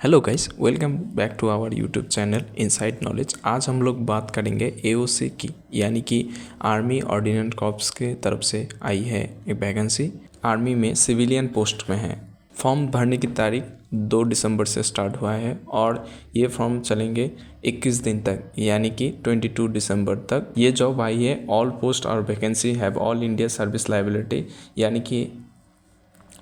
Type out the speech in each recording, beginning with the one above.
Hello guys, welcome back to our YouTube channel inside knowledge. आज हम लोग बात करेंगे एओसी की, यानी कि आर्मी ऑर्डिनेंस कॉर्प्स के तरफ से आई है एक वैकेंसी। आर्मी में सिविलियन पोस्ट में है। फॉर्म भरने की तारीख 2 दिसंबर से स्टार्ट हुआ है और ये फॉर्म चलेंगे 21 दिन तक, यानी कि 22 दिसंबर तक। ये जॉब आई है। ऑल पोस्ट और vacancy have all India service liability, यानी कि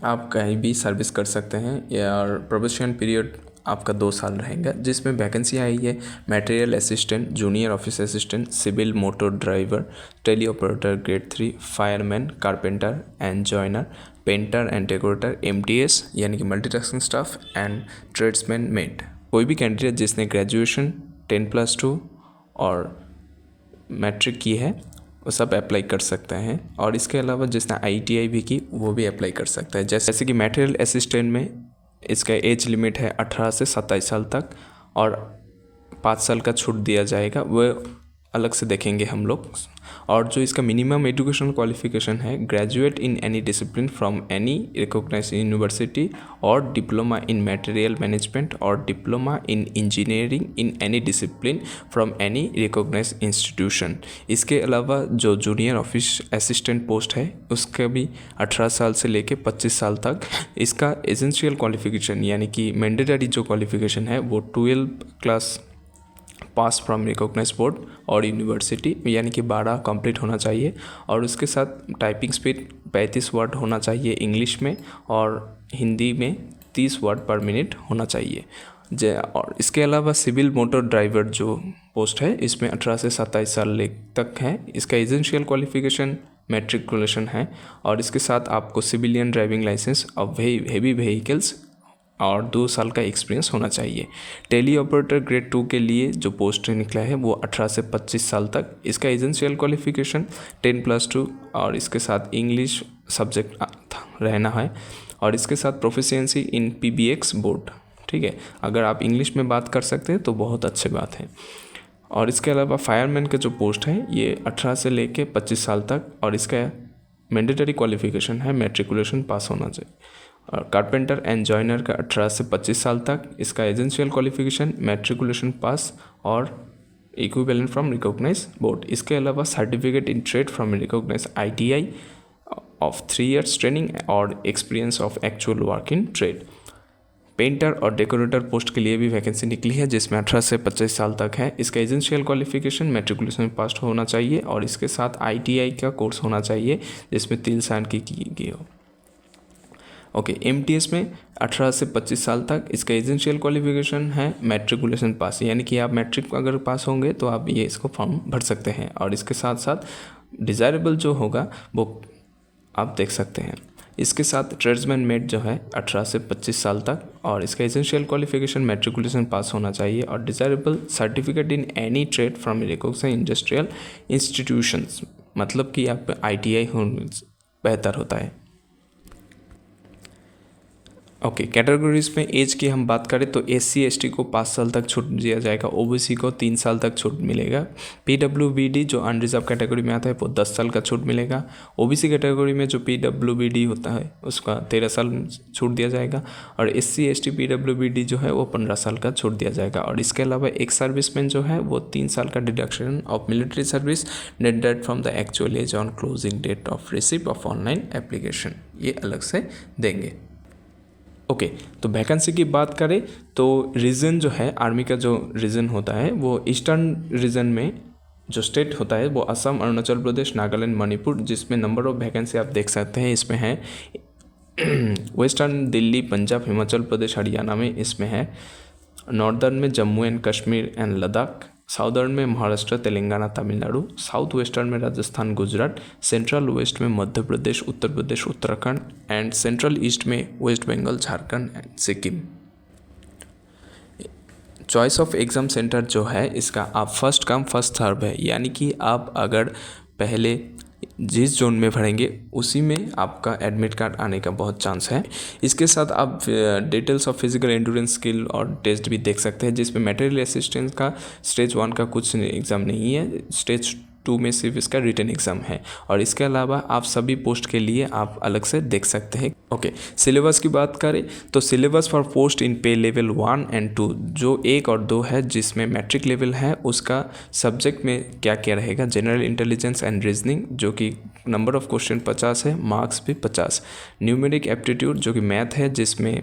आप कहीं भी सर्विस कर सकते हैं और प्रोबेशन पीरियड आपका 2 साल रहेगा। जिसमें वैकेंसी आई है material assistant, junior office assistant, civil motor driver, tele operator grade 3, fireman, carpenter and joiner, painter and decorator, MTS यानी कि multitasking staff and tradesman mate. कोई भी कैंडिडेट जिसने ग्रेजुएशन 10+2 और मैट्रिक की है वो सब अप्लाई कर सकते हैं, और इसके अलावा जिसने आईटीआई भी की वो भी अप्लाई कर सकता है। जैसे कि मटेरियल असिस्टेंट में इसका एज लिमिट है 18 से 27 साल तक और 5 साल का छूट दिया जाएगा, वो अलग से देखेंगे हम लोग। और जो इसका मिनिमम एजुकेशनल क्वालिफिकेशन है, graduate in any discipline from any recognised university और डिप्लोमा इन मटेरियल मैनेजमेंट और diploma in engineering in any discipline from any recognised institution. इसके अलावा जो जूनियर ऑफिस असिस्टेंट पोस्ट है उसका भी 18 साल से लेके 25 साल तक इसका एसेंशियल क्वालिफिकेशन, यानी कि मैंडेटरी जो क्वालिफिकेशन है वो 12 class pass from recognise board और यूनिवर्सिटी, यानी कि 12 कंप्लीट होना चाहिए। और उसके साथ टाइपिंग स्पीड 35 वर्ड होना चाहिए इंग्लिश में, और हिंदी में 30 वर्ड पर मिनट होना चाहिए। और इसके अलावा सिविल मोटर ड्राइवर जो पोस्ट है इसमें 18 से 27 साल तक है। इसका एसेंशियल क्वालिफिकेशन मैट्रिकुलेशन है, और इसके साथ आपको civilian driving licence of heavy vehicles और 2 साल का एक्सपीरियंस होना चाहिए। टेली ऑपरेटर ग्रेड 2 के लिए जो पोस्ट निकला है वो 18 से 25 साल तक। इसका एसेंशियल क्वालिफिकेशन 10+2 और इसके साथ इंग्लिश सब्जेक्ट रहना है, और इसके साथ प्रोफिशिएंसी इन पीबीएक्स बोर्ड। ठीक है, अगर आप इंग्लिश में बात कर सकते हैं तो बहुत अच्छी बात है। और इसके अलावा फायरमैन का जो पोस्ट है ये 18 से लेके 25 साल तक, और इसका मैंडेटरी क्वालिफिकेशन है मैट्रिकुलेशन पास होना चाहिए। और कारपेंटर एंड जॉइनर का 18 से 25 साल तक, इसका एसेंशियल क्वालिफिकेशन मैट्रिकुलेशन पास और इक्विवेलेंट फ्रॉम रिकॉग्नाइज बोर्ड। इसके अलावा certificate in trade from recognise ITI of 3 years training और experience of actual work in trade. Painter और डेकोरेटर पोस्ट के लिए भी वैकेंसी निकली है जिसमें 18 से 25 साल तक है। इसका एसेंशियल क्वालिफिकेशन मैट्रिकुलेशन पास होना चाहिए, और इसके साथ आईटीआई का कोर्स होना चाहिए जिसमें 3 साल की हो। ओके, एमटीएस में 18 से 25 साल तक, इसका एसेंशियल क्वालिफिकेशन है मैट्रिकुलेशन पास, यानी कि आप मैट्रिक अगर पास होंगे तो आप ये इसको फॉर्म भर सकते हैं। और इसके साथ साथ डिज़ायरेबल जो होगा वो आप देख सकते हैं। इसके साथ ट्रेड्समैन मेट जो है 18 से 25 साल तक, और इसका एसेंशियल क्वालिफिकेशन मैट्रिकुलेशन पास होना चाहिए, और desirable certificate in any trade from recognised industrial institutions, मतलब कि आप आईटीआई हो बेहतर होता है। ओके, कैटेगरीज में एज की हम बात करें तो SC ST को 5 साल तक छूट दिया जाएगा, OBC को 3 साल तक छूट मिलेगा, PWBD जो अनरिजर्व कैटेगरी में आता है वो 10 साल का छूट मिलेगा, OBC कैटेगरी में जो PWBD होता है उसका 13 साल छूट दिया जाएगा, और SC ST PWBD जो है वो 15 साल का छूट दिया जाएगा। और इसके अलावा एक सर्विसमैन जो है वो 3 साल का deduction of military service date from the actual age on closing date of receipt of online application, ये अलग से देंगे। ओके, तो वैकेंसी की बात करें तो रीजन जो है, आर्मी का जो रीजन होता है वो ईस्टर्न रीजन में जो स्टेट होता है वो असम, अरुणाचल प्रदेश, नागालैंड, मणिपुर, जिसमें नंबर ऑफ वैकेंसी आप देख सकते हैं इसमें है। वेस्टर्न दिल्ली, पंजाब, हिमाचल प्रदेश, हरियाणा में इसमें है। नॉर्दर्न में Jammu and Kashmir and Ladakh, southern में महाराष्ट्र, तेलंगाना, तमिलनाडु, साउथ वेस्टर्न में राजस्थान, गुजरात, सेंट्रल वेस्ट में Madhya Pradesh, Uttar Pradesh, Uttarakhand, and central east में West Bengal, Jharkhand and Sikkim. Choice of exam centre जो है इसका आप फर्स्ट कम फर्स्ट सर्व है, यानी कि आप अगर पहले जिस जोन में भरेंगे उसी में आपका एडमिट कार्ड आने का बहुत चांस है। इसके साथ आप details of physical endurance skill और टेस्ट भी देख सकते हैं, जिसमें मटेरियल असिस्टेंस का स्टेज 1 का कुछ एग्ज़ाम नहीं है, स्टेज 2 में सिर्फ इसका रिटन एग्ज़ाम है और इसके अलावा आप सभी पोस्ट के लिए आप अलग से देख सकते हैं। ओके, सिलेबस की बात करें तो सिलेबस फॉर पोस्ट इन पे लेवल 1 एंड 2 जो 1 और 2 है जिसमें मैट्रिक लेवल है उसका सब्जेक्ट में क्या क्या रहेगा, जनरल इंटेलिजेंस एंड रीजनिंग जो कि नंबर ऑफ क्वेश्चन 50 है, मार्क्स भी 50। न्यूमेरिक एप्टीट्यूड जो कि मैथ है जिसमें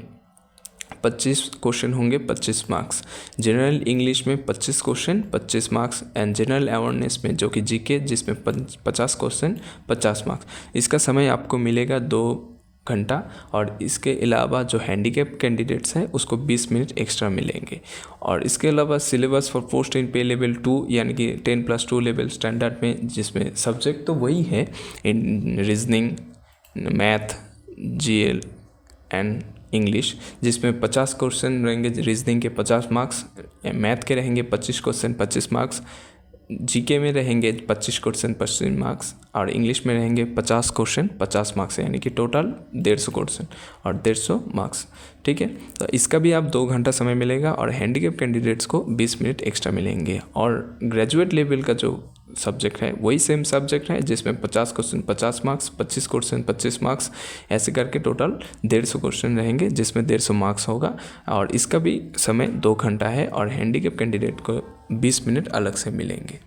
25 क्वेश्चन होंगे, 25 मार्क्स। जनरल इंग्लिश में 25 question 25 marks and general awareness में जो कि जीके जिसमें 50 क्वेश्चन 50 मार्क्स। इसका समय आपको मिलेगा 2 घंटा और इसके अलावा जो हैंडीकैप कैंडिडेट्स हैं उसको 20 मिनट एक्स्ट्रा मिलेंगे। और इसके अलावा सिलेबस फॉर पोस्ट इन पे लेवल 2 यानी कि 10+2 लेवल स्टैंडर्ड में जिसमें सब्जेक्ट तो वही है इन reasoning, math, GL and English जिसमें 50 क्वेश्चन रहेंगे, रीजनिंग के 50 मार्क्स, मैथ के रहेंगे 25 क्वेश्चन 25 मार्क्स, जीके में रहेंगे 25 क्वेश्चन 25 मार्क्स और इंग्लिश में रहेंगे 50 क्वेश्चन 50 मार्क्स यानी कि टोटल 150 क्वेश्चन और 150 मार्क्स। ठीक है, तो इसका भी आप 2 घंटा समय मिलेगा और हैंडीकैप कैंडिडेट्स को 20 मिनट एक्स्ट्रा मिलेंगे। और ग्रेजुएट लेवल का जो सब्जेक्ट है वही सेम सब्जेक्ट है जिसमें 50 क्वेश्चन 50 मार्क्स, 25 क्वेश्चन 25 मार्क्स, ऐसे करके टोटल 150 क्वेश्चन रहेंगे जिसमें 150 मार्क्स होगा और इसका भी समय 2 घंटा है और हैंडीकैप कैंडिडेट को 20 मिनट अलग से मिलेंगे।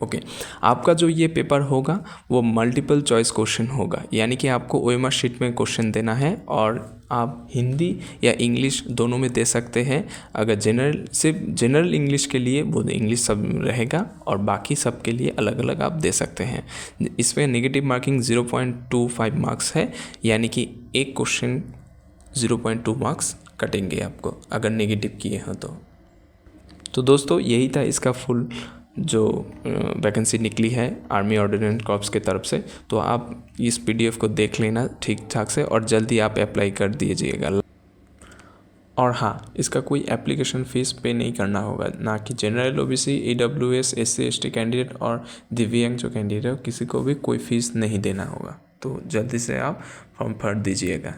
ओके, आपका जो ये पेपर होगा वो मल्टीपल चॉइस क्वेश्चन होगा यानी कि आपको ओएमआर शीट में क्वेश्चन देना है और आप हिंदी या इंग्लिश दोनों में दे सकते हैं। अगर सिर्फ जनरल इंग्लिश के लिए वो इंग्लिश सब रहेगा और बाकी सब के लिए अलग अलग आप दे सकते हैं। इसमें नेगेटिव मार्किंग 0.25 मार्क्स है यानी कि एक क्वेश्चन 0.2 मार्क्स कटेंगे आपको अगर नेगेटिव किए हैं तो दोस्तों यही था इसका फुल जो वैकेंसी निकली है आर्मी ऑर्डिनेंस कॉर्प्स के तरफ से। तो आप इस पीडीएफ को देख लेना ठीक ठाक से और जल्दी आप अप्लाई कर दीजिएगा। और हाँ, इसका कोई एप्लीकेशन फ़ीस पे नहीं करना होगा, ना कि general OBC, EWS, SC ST candidate और दिव्यांग जो कैंडिडेट हो किसी को भी कोई फ़ीस नहीं देना होगा। तो जल्दी से आप फॉर्म भर दीजिएगा।